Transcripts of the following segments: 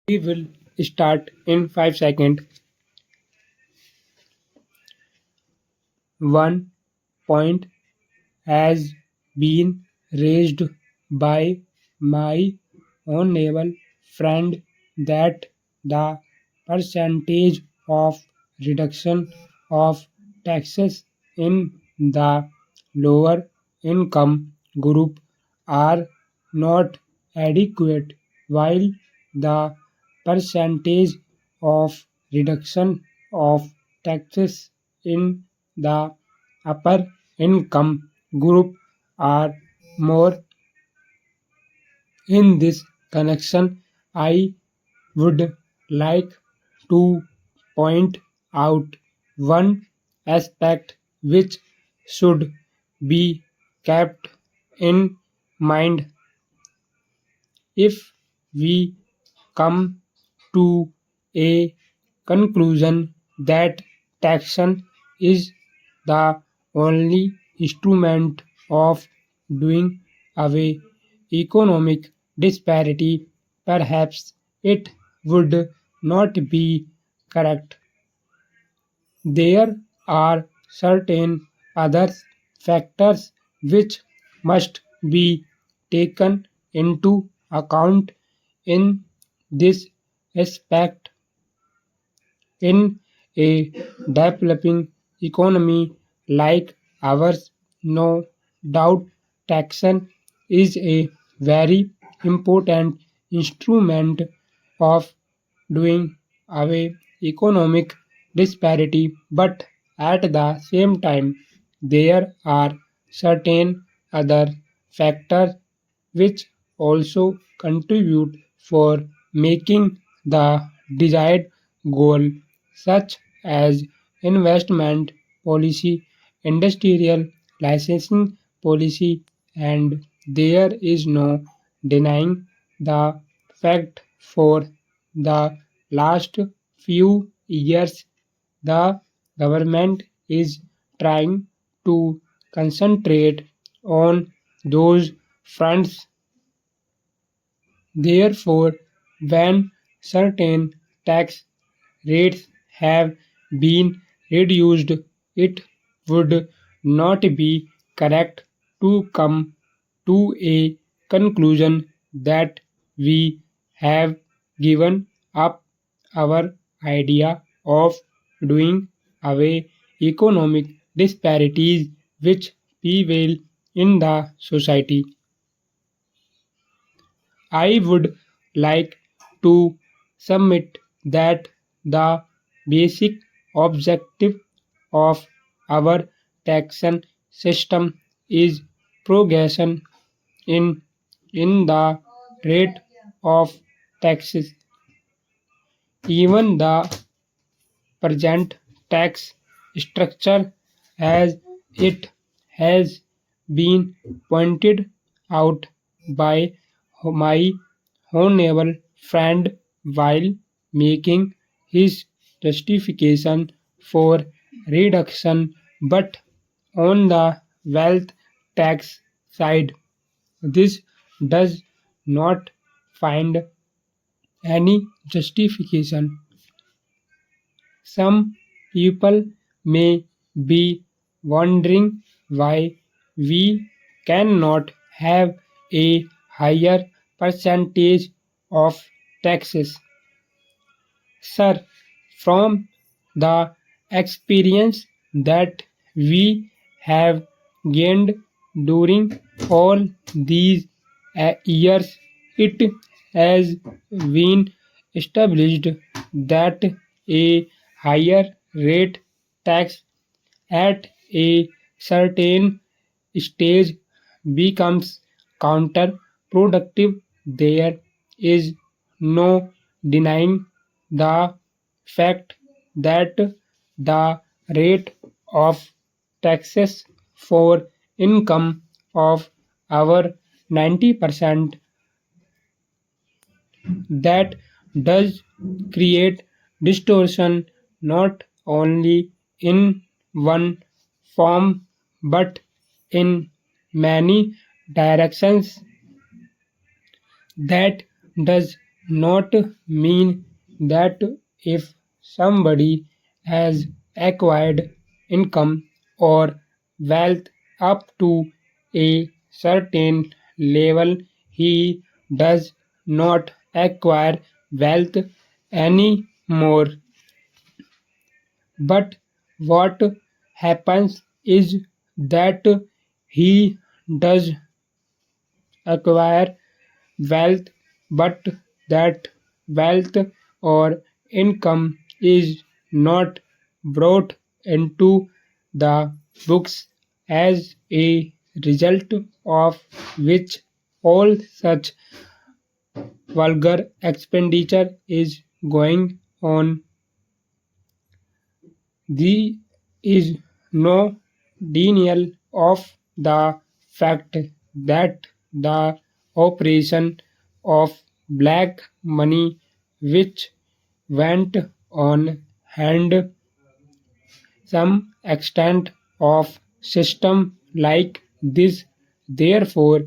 We will start in 5 seconds. One point has been raised by my honorable friend that the percentage of reduction of taxes in the lower income group are not adequate, while the percentage of reduction of taxes in the upper income group are more. In this connection, I would like to point out one aspect which should be kept in mind if we come to a conclusion that taxation is the only instrument of doing away economic disparity, perhaps it would not be correct. There are certain other factors which must be taken into account in this aspect. In a developing economy like ours, no doubt taxation is a very important instrument of doing away economic disparity, but at the same time there are certain other factors which also contribute for making the desired goal, such as investment policy, industrial licensing policy, and there is no denying the fact for the last few years the government is trying to concentrate on those fronts. Therefore, when certain tax rates have been reduced, it would not be correct to come to a conclusion that we have given up our idea of doing away economic disparities which prevail in the society. I would like to submit that the basic objective of our taxation system is progression in the rate of taxes. Even the present tax structure, as it has been pointed out by my honorable friend while making his justification for reduction, but on the wealth tax side, this does not find any justification. Some people may be wondering why we cannot have a higher percentage of taxes. Sir, from the experience that we have gained during all these years, it has been established that a higher rate tax at a certain stage becomes counterproductive. There is no denying the fact that the rate of taxes for income of our 90% that does create distortion not only in one form but in many directions. That does not mean that if somebody has acquired income or wealth up to a certain level, he does not acquire wealth anymore. But what happens is that he does acquire wealth, but that wealth or income is not brought into the books, as a result of which all such vulgar expenditure is going on. There is no denial of the fact that the operation of black money which went on hand some extent of system like this. Therefore,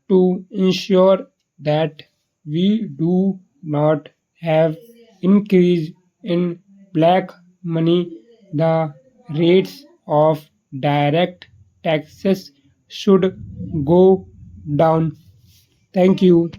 to ensure that we do not have increase in black money, the rates of direct taxes should go down. Thank you.